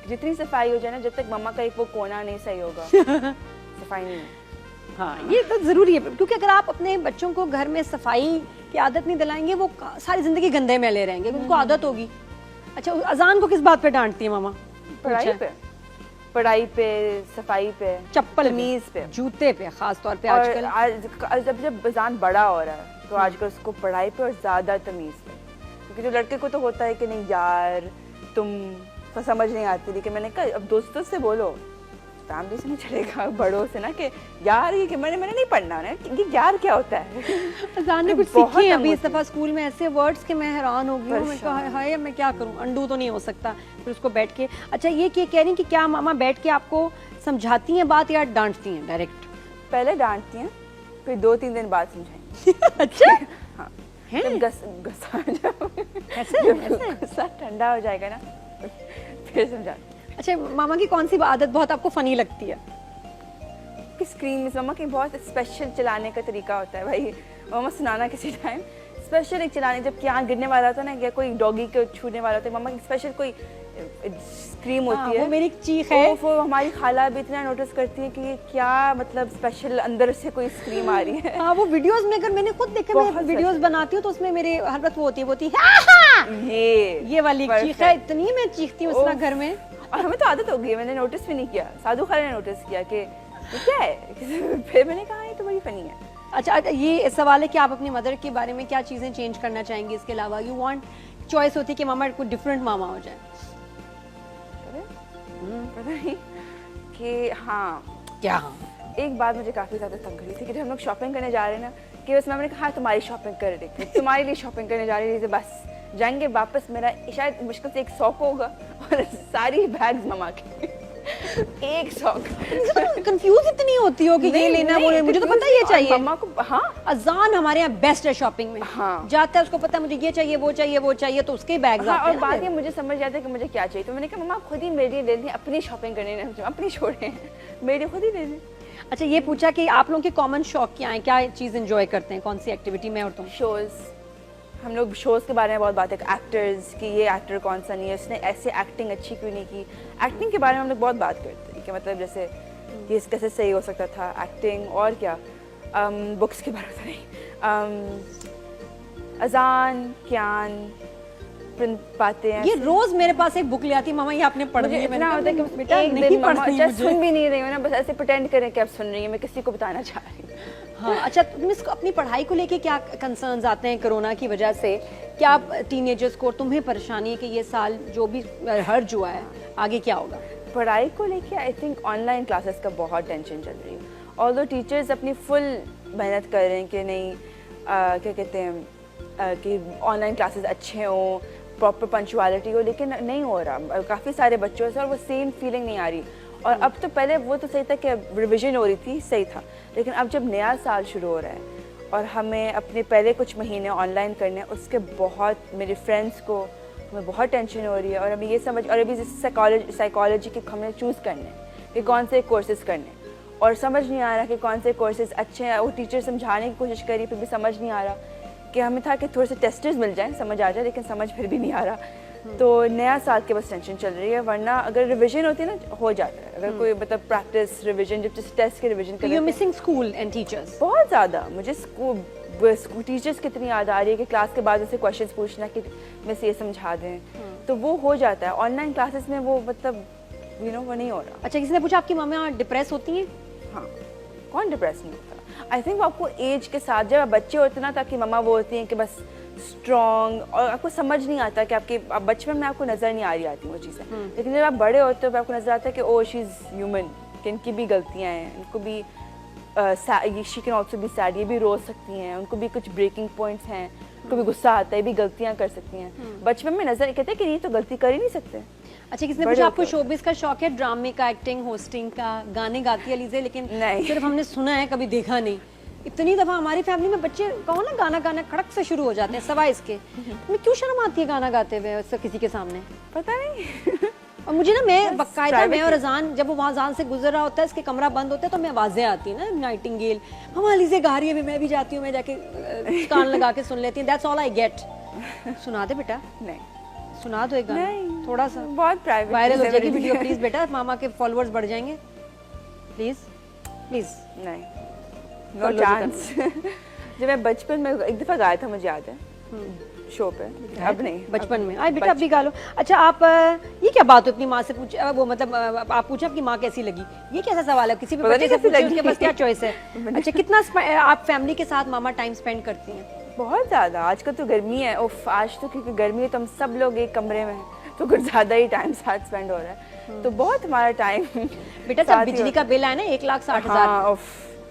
जितनी सफाई हो जाए ना, जब तक मामा का एक वो कोना नहीं सही होगा सफाई नहीं है। हाँ ये तो जरूरी है, क्योंकि अगर आप अपने बच्चों को घर में सफाई की आदत नहीं दिलाएंगे, वो सारी जिंदगी गंदे मैले रहेंगे, उनको आदत होगी। अच्छा, अजान को किस बात पे डांटती है मामा? पढ़ाई पे, पढ़ाई पे, सफाई पे, चप्पल, तमीज पे, जूते पे, खास तौर पे आजकल। आज जब अजान बड़ा हो रहा है तो आजकल उसको पढ़ाई पे और ज्यादा तमीज पे, क्योंकि जो लड़के को तो होता है कि नहीं यार तुम तो समझ नहीं आती, लेकिन मैंने कहा अब दोस्तों से बोलो, फैमिली से नहीं चलेगा, बड़ों से ना, कि यार ये कि मैंने नहीं पढ़ना है, कि यार क्या होता है। अजान ने कुछ सीखी है अभी इस दफा स्कूल में ऐसे वर्ड्स के मैं हैरान हो गई हूँ। मैं कहा हाय मैं क्या करूँ, अंडू तो नहीं हो सकता। फिर उसको बैठ के, अच्छा ये कह रही कि क्या मामा बैठ के आपको समझाती हैं बात या डांटती हैं डायरेक्ट? पहले डांटती हैं, फिर 2-3 दिन बाद समझाएंगी। अच्छा हाँ, जब गुस्सा ठंडा हो जाएगा ना फिर समझाती। अच्छा, मामा की कौन सी आदत बहुत आपको फनी लगती है? कि स्क्रीन में मामा की बहुत स्पेशल चलाने का तरीका होता है भाई। मामा सुनाना किसी टाइम स्पेशल एक चलाने, जब क्या गिरने वाला होता है ना, या कोई डॉगी को छूने वाला होता है, मामा की स्पेशल कोई स्क्रीम होती है। वो मेरी चीख है। वो हमारी खाला भी इतना नोटिस करती है कि ये क्या मतलब स्पेशल अंदर से कोई स्क्रीम आ रही है। हाँ वो वीडियोस में, अगर मैंने खुद देखा, मैं वीडियोस बनाती हूँ तो उसमें मेरे हर वक्त वो होती है ये वाली चीख है, इतनी मैं चीखती हूँ उसमें घर में। और हमें तो आदत हो गई है, मैंने नोटिस भी नहीं किया, साधु खाला ने नोटिस किया कि क्या है। फिर मैंने कहा ये तो बड़ी फनी है। अच्छा, ये सवाल है कि आप अपनी मदर के बारे में क्या चीजें चेंज करना चाहेंगे? इसके अलावा यू वांट चॉइस होती है कि मामा कोई डिफरेंट मामा हो जाए। पता नहीं कि हाँ क्या, एक बात मुझे काफी ज्यादा तंग करी थी कि जब हम लोग शॉपिंग करने जा रहे हैं ना, कि उसमें मैंने कहा तुम्हारी शॉपिंग कर रही, तुम्हारे लिए शॉपिंग करने जा रही थी, बस जाएंगे वापस, मेरा शायद मुश्किल से 100 होगा और सारी बैग्स मामा के। एक सॉक। कंफ्यूज इतनी होती हो कि ये लेना वो लेना, मुझे तो पता ये चाहिए मम्मा को। हाँ अजान हमारे यहाँ बेस्ट है शॉपिंग में। हाँ जाता है उसको पता है मुझे ये चाहिए वो चाहिए वो चाहिए, तो उसके बैग आते हैं। और बात ये मुझे समझ जाता है कि मुझे क्या चाहिए, तो मैंने कहा मम्मा खुद ही मेरे लिए ले लें, अपनी शॉपिंग करने अपनी छोड़े, मेरे खुद ही ले लें। अच्छा, ये पूछा कि आप लोगों के कॉमन शौक क्या है, क्या चीज एंजॉय करते हैं, कौन सी एक्टिविटी में और तुम? शोज, हम लोग शोज़ के बारे में बहुत बात है, एक्टर्स की, ये एक्टर कौन सा नहीं है, उसने ऐसे एक्टिंग अच्छी क्यों नहीं की। एक्टिंग के बारे में हम लोग बहुत बात करते हैं कि मतलब जैसे ये कैसे सही हो सकता था एक्टिंग, और क्या बुक्स के बारे में नहीं, अजान, क्यान, पाते हैं। ये रोज मेरे पास एक बुक ले आती, मामा ये आपने पढ़ ली है। इतना होता है कि बेटा एक नहीं दिन पढ़ मम्मा रही just मुझे। सुन भी नहीं रही हो ना, बस ऐसे प्रिटेंड करें कि आप सुन रही हैं, मैं किसी को बताना चाह रही हूँ। हाँ, अच्छा, तुम इसको अपनी पढ़ाई को लेके क्या कंसर्न्स आते हैं कोरोना की वजह से? क्या टीनेजर्स को, तुम्हें परेशानी है कि ये साल जो भी हर्ज हुआ है, आगे क्या होगा? पढ़ाई को लेके आई थिंक ऑनलाइन क्लासेस का बहुत टेंशन चल रही है। ऑल्दो टीचर्स अपनी फुल मेहनत कर रहे हैं कि नहीं, क्या कहते हैं, कि ऑनलाइन क्लासेस अच्छे हों, प्रॉपर पंक्चुअलिटी हो, लेकिन नहीं हो रहा काफ़ी सारे बच्चों से, और वो सेम फीलिंग नहीं आ रही। और अब तो पहले वो तो सही था कि रिविजन हो रही थी, सही था, लेकिन अब जब नया साल शुरू हो रहा है और हमें अपने पहले कुछ महीने ऑनलाइन करने हैं, उसके बहुत, मेरे फ्रेंड्स को हमें बहुत टेंशन हो रही है। और अभी ये समझ, और अभी साइकोलॉजी के हमें चूज़ करने हैं कि कौन से कोर्सेज़ करने हैं, और समझ नहीं आ रहा कि कौन से कोर्सेज़ अच्छे हैं। वो टीचर समझाने की कोशिश करी, फिर भी समझ नहीं आ रहा, कि हमें था कि थोड़े से टेस्टर्स मिल जाएं, समझ आ जाए, लेकिन समझ फिर भी नहीं आ रहा। तो नया साल के बस टेंशन चल रही है, वरना अगर रिवीजन होती है ना, हो जाता है। अगर कोई मतलब प्रैक्टिस रिवीजन, जब जैसे टेस्ट के revision you are missing school and teachers? बहुत ज़्यादा। मुझे स्कूल टीचर्स कितनी याद आ रही है कि क्लास के बाद उसे क्वेश्चंस पूछना कि मैं से ये समझा दें, तो वो हो जाता है। ऑनलाइन क्लासेस में वो मतलब वो नहीं हो रहा। अच्छा, किसी ने पूछा आपकी मम्मा डिप्रेस होती हैं? हाँ, कौन डिप्रेस नहीं होता? आई थिंक वो आपको एज के साथ, जब आप बच्चे होते ना, ताकि मम्मा वो होती हैं कि बस स्ट्रॉन्ग, और आपको समझ नहीं आता कि आपके बचपन में आपको नज़र नहीं आ रही आती वो चीज़ें, लेकिन जब आप बड़े होते हो आपको नज़र आता है कि ओ शी इज़ ह्यूमन, कि इनकी भी गलतियाँ हैं, इनको भी she can also be sad, ये भी रो सकती हैं, उनको भी कुछ ब्रेकिंग पॉइंट्स हैं, उनको भी गुस्सा आता है, भी गलतियाँ कर सकती हैं। बचपन में नज़र कहते हैं कि नहीं तो गलती कर ही नहीं सकते। अच्छा, किसने पूछा आपको शोबिस का शौक है, ड्रामे का, एक्टिंग, होस्टिंग का? गाने गाती है लीजिए, लेकिन नहीं, सिर्फ हमने सुना है, कभी देखा नहीं। इतनी दफ़ा हमारी फैमिली में बच्चे कहो ना गाना गाना खड़क से शुरू हो जाते हैं, सवाए इसके। तुम्हें क्यों शर्म आती है गाना गाते हुए किसी के सामने? पता नहीं। और मुझे ना, मैं बकायदा, मैं और अजान, जब वो वहाँ अजान से गुजर रहा होता है, इसके कमरा बंद होता है, तो मैं आवाज़ें आती है ना, नाइटिंगेल, हम लीजिए गा रही है, मैं भी जाती हूँ, मैं जाके कान लगा के सुन लेती हूँ। That's all I get. सुना दे बेटा। नहीं, सुना दो एक गाना, थोड़ा सा, बहुत प्राइवेट, वायरल हो जाएगी वीडियो प्लीज बेटा, मामा के फॉलोअर्स बढ़ जाएंगे, प्लीज प्लीज। नहीं, नो चांस। जब मैं बचपन में एक दफ़ा गाया था, मुझे याद है, शो पे, अब नहीं। बचपन में आए बेटा, अब भी गा लो। अच्छा, आप ये क्या बात हो, अपनी माँ से पूछ, वो मतलब आप पूछा आपकी माँ कैसी लगी? ये कैसा सवाल है? किसी भी बच्चे से पूछे, उसके पास क्या चॉइस है? अच्छा, कितना आप फैमिली के साथ मामा टाइम स्पेंड करती हैं? बहुत ज़्यादा। आजकल तो गर्मी है, उफ, आज तो क्योंकि गर्मी है तो हम सब लोग एक कमरे में हैं, तो कुछ ज़्यादा ही टाइम साथ स्पेंड हो रहा है, तो बहुत हमारा टाइम। बेटा, जब बिजली का बिल आया ना 1,60,000,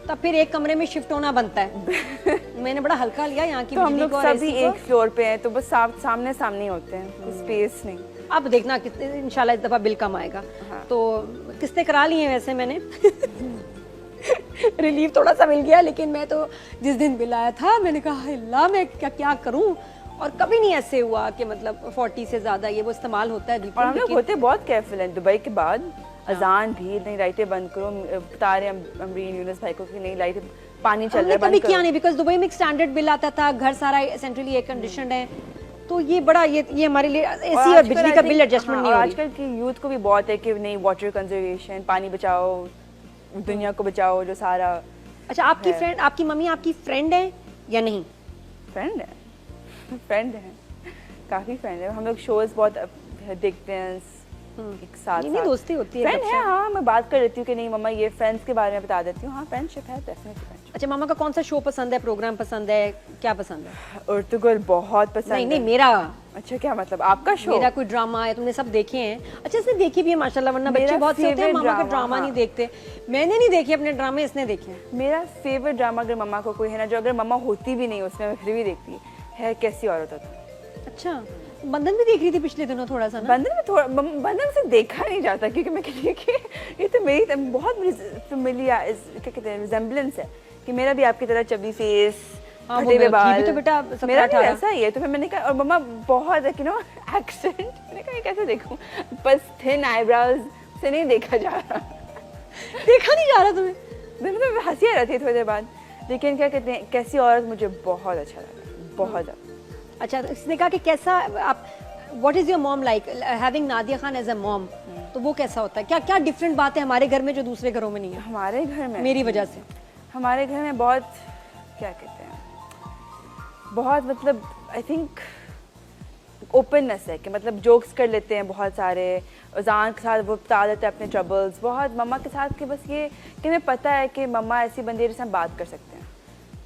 तब फिर एक कमरे में शिफ्ट होना बनता है। मैंने बड़ा हल्का लिया यहाँ की तो हम बिजली लोग को, सभी एक फ्लोर पे हैं, तो बस सामने सामने होते हैं, कोई स्पेस नहीं। अब देखना इंशाल्लाह इस दफ़ा बिल कम आएगा। तो किस्तें करा ली हैं वैसे मैंने। रिलीफ थोड़ा सा मिल गया, लेकिन मैं तो जिस दिन बिल आया था, मैंने कहा अल्लाह, मैं क्या करूं। और कभी नहीं ऐसे हुआ कि मतलब 40 से ज़्यादा ये वो इस्तेमाल होता है बिल्कुल। और हम लोग होते बहुत केयरफुल हैं। दुबई के बाद अजान भी, नहीं लाइटें बंद करो, बता रहे अमरीन यूनुस भाई को कि नहीं लाइटें, पानी चल रहा है, कभी किया नहीं, बिकॉज दुबई में एक स्टैंडर्ड बिल आता था, घर सारा सेंट्रली एयर कंडीशनड है, तो ये बड़ा ये हमारे लिए एसी और बिजली का बिल एडजस्टमेंट नहीं हो रही। आजकल की यूथ को भी बहुत है कि नहीं, वाटर कंजर्वेशन, पानी बचाओ, दुनिया को बचाओ, जो सारा। अच्छा, आपकी फ्रेंड, आपकी मम्मी आपकी फ्रेंड है या नहीं? फ्रेंड है, काफ़ी फ्रेंड है। हम लोग शोज बहुत देखते हैं एक साथ। नहीं, दोस्ती होती है, फ्रेंड है। हाँ, मैं बात कर लेती हूँ कि नहीं मम्मा ये फ्रेंड्स के बारे में बता देती हूँ। हाँ, फ्रेंडशिप है, डेफिनेटली फ्रेंडशिप। अच्छा, मामा का कौन सा शो पसंद है, प्रोग्राम पसंद है, क्या पसंद है? उर्तुगुल बहुत पसंद है। नहीं, मेरा। अच्छा, क्या मतलब आपका शो? मेरा कोई ड्रामा है, तुमने सब देखे हैं? अच्छा, इसने देखी भी है माशाल्लाह, वरना बच्चे बहुत से होते हैं मामा का ड्रामा नहीं देखते। मैंने नहीं देखे अपने ड्रामे, इसने देखे हैं। मेरा फेवरेट ड्रामा, अगर मम्मा को कोई है ना, जो अगर मम्मा होती भी नहीं उसमें, मैं फिर भी देखती है, कैसी औरत होता। अच्छा, बंधन भी देख रही थी पिछले दिनों थोड़ा सा ना? बंधन से देखा नहीं जाता, क्योंकि मैं कहती हूँ कि ये तो मेरी बहुत फेमिलियर, क्या कहते हैं, रिजेम्बलेंस है कि मेरा भी आपकी तरह चबी फेस, फटे हुए बाल, तो बेटा मेरा भी ऐसा ही है। तो फिर मैंने कहा, और मम्मा बहुत है कि नो एक्सेंट, मैंने कहा ये कैसे देखूं, बस थिन आईब्रोज से नहीं देखा जा रहा। देखा नहीं जा रहा तुम्हें? तो हंसी आ रही थी थोड़ी देर बाद, लेकिन क्या कहते हैं, कैसी औरत मुझे बहुत अच्छा लगा, बहुत ज़्यादा। अच्छा, इसने कहा कि कैसा आप, what is your mom like, having Nadia Khan as a mom, तो वो कैसा होता है? क्या क्या डिफरेंट बात है हमारे घर में जो दूसरे घरों में नहीं है? हमारे घर में मेरी वजह से हमारे घर में बहुत, क्या कहते हैं, बहुत मतलब आई थिंक ओपननेस है कि मतलब जोक्स कर लेते हैं बहुत सारे, अजान के साथ वो बता देते हैं अपने ट्रबल्स बहुत मम्मा के साथ, कि बस ये कि हमें पता है कि मम्मा ऐसी बंदी है जिससे हम बात कर सकते हैं,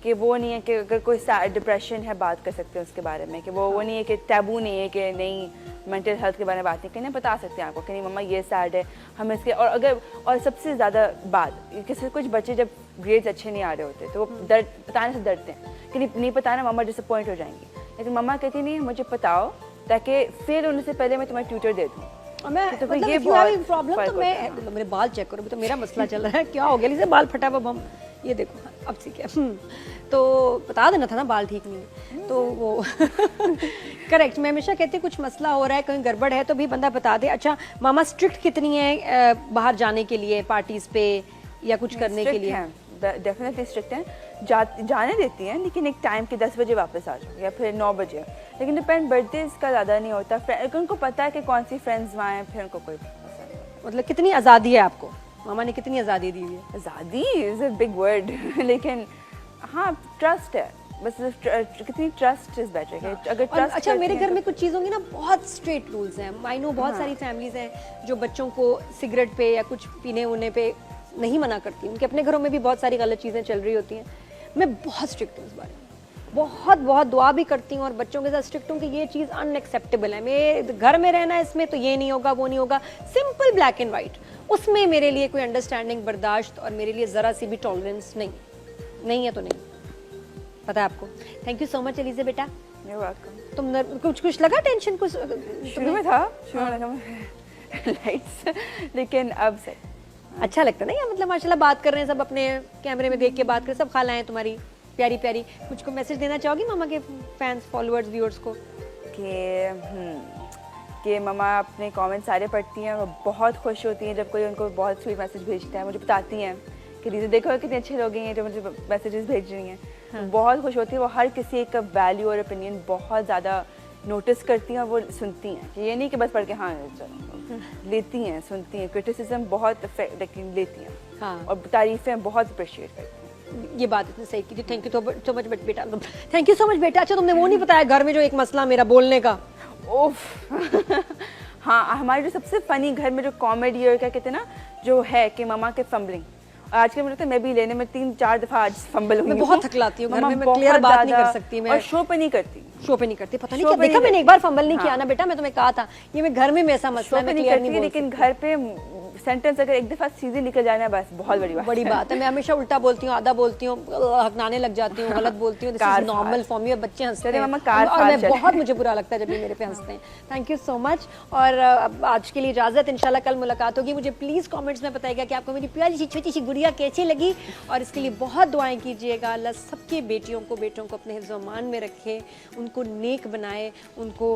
कि वो नहीं है कि अगर कोई डिप्रेशन है बात कर सकते हैं उसके बारे में, कि वो नहीं है कि टैबू नहीं है कि नहीं मेंटल हेल्थ के बारे में बात नहीं करनी, बता सकते हैं आपको कि नहीं मम्मा ये सैड है हम इसके, और अगर और सबसे ज़्यादा बात किसी कुछ बच्चे जब ग्रेड्स अच्छे नहीं आ रहे होते तो वो डर बताने से डरते हैं कि नहीं बताना मम्मा डिसअपॉइंट हो जाएंगी, लेकिन मम्मा कहती नहीं मुझे बताओ ताकि फिर उनसे पहले मैं तुम्हें ट्यूटर दे दूँ। मैं तो मतलब ये if you having बहुत problem फर्क तो मैं होता मेरे बाल चेक करो, अभी तो मेरा मसला चल रहा है, क्या हो गया इसे बाल फटा हुआ बम, ये देखो अब ठीक है। तो बता देना था ना बाल ठीक नहीं है तो वो करेक्ट। मैं हमेशा कहती हूँ कुछ मसला हो रहा है कहीं गड़बड़ है तो भी बंदा बता दे। अच्छा मामा स्ट्रिक्ट कितनी है बाहर जाने के लिए, पार्टीज पे या कुछ करने के लिए? डेफिनेटली स्ट्रिक्ट हैं, जाने देती हैं लेकिन एक टाइम के 10 बजे वापस आ जाओ या फिर 9 बजे, लेकिन डिपेंड बर्थडे का ज़्यादा नहीं होता, उनको पता है कि कौन सी फ्रेंड्स वहाँ हैं, फिर उनको कोई पसंद नहीं। मतलब कितनी आज़ादी है आपको, मामा ने कितनी आज़ादी दी हुई है? आज़ादी इज़ अ बिग वर्ड लेकिन हाँ ट्रस्ट है, बस कितनी ट्रस्ट इज बेटर है अगर ट्रस्ट। अच्छा मेरे घर में कुछ चीज़ों की ना बहुत स्ट्रेट रूल्स हैं, आई नो बहुत सारी फैमिलीज हैं जो बच्चों को सिगरेट पे या कुछ पीने उने पे नहीं मना करती, उनके अपने घरों में भी बहुत सारी गलत चीज़ें चल रही होती हैं। मैं बहुत स्ट्रिक्ट हूँ इस बारे में, बहुत बहुत दुआ भी करती हूँ और बच्चों के साथ स्ट्रिक्ट हूँ कि ये चीज़ अनएक्सेप्टेबल है, मेरे घर में रहना है इसमें तो ये नहीं होगा वो नहीं होगा, सिंपल ब्लैक एंड वाइट, उसमें मेरे लिए कोई अंडरस्टैंडिंग बर्दाश्त और मेरे लिए ज़रा सी भी टॉलरेंस नहीं है तो नहीं। पता है आपको। Thank you so much Eliza बेटा। You're welcome। तुम कुछ लगा टेंशन कुछ शुरू में था, शुरू में लगा लाइट्स लेकिन अब से अच्छा लगता है ना, या मतलब माशाल्लाह बात कर रहे हैं सब, अपने कैमरे में देख के बात कर रहे हैं, सब खाला हैं तुम्हारी प्यारी प्यारी। कुछ को मैसेज देना चाहोगी मामा के फैंस फॉलोअर्स व्यूअर्स को? कि मम्मा अपने कमेंट्स सारे पढ़ती हैं और बहुत खुश होती हैं जब कोई उनको बहुत स्वीट मैसेज भेजता है, मुझे बताती हैं कि दीदी देखो कितने अच्छे लोग हैं जो मुझे मैसेजेस भेज रही हैं। हाँ। बहुत खुश होती है, वो हर किसी का वैल्यू और ओपिनियन बहुत ज़्यादा नोटिस करती हैं और वो सुनती हैं, कि ये नहीं कि बस पढ़ के हाँ लेती हैं, सुनती हैं, क्रिटिसिज्म बहुत लेकिन लेती हैं। हाँ। और तारीफ़ें बहुत अप्रिशिएट करती हैं। ये बात इतनी सही की, थैंक यू सो मच बेटा, थैंक यू सो मच बेटा। अच्छा तुमने वो नहीं बताया घर में जो एक मसला मेरा बोलने का। ओफ हाँ हमारे जो सबसे फनी घर में जो कॉमेडी और क्या कहते हैं ना जो है कि मामा के फंबलिंग, आजकल मुझे लगता है मैं भी लेने में 3-4 दफा आज फंबल हुई, मैं बहुत थकलाती हूँ घर में, मैं क्लियर बात नहीं कर सकती, मैं और शो पे नहीं करती, पता नहीं क्या देखा मैंने, एक बार फंबल नहीं किया ना बेटा, मैं तुम्हें कहा था ये मैं घर में ऐसा मसला है, मैं क्लियर नहीं, लेकिन घर पे सेंटेंस अगर एक दफा सीधे निकल जाना बस बहुत बड़ी बात है। मैं हमेशा उल्टा बोलती हूँ, आधा बोलती हूँ, हकनाने लग जाती हूँ, गलत बोलती हूँ, this is normal for me, बच्चे हंसते हैं और मैं बहुत मुझे बुरा लगता है जब ये मेरे पे हंसते हैं। थैंक यू सो मच और आज के लिए इजाजत, इंशाल्लाह कल मुलाकात होगी। मुझे प्लीज कमेंट्स में बताइएगा कि आपको मेरी प्यारी सी छोटी सी गुड़िया कैसी लगी और इसके लिए बहुत दुआएं कीजिएगा। अल्लाह सबके बेटियों को बेटों को अपने हिफ्ज़-ओ-मान में रखे, उनको नेक बनाए, उनको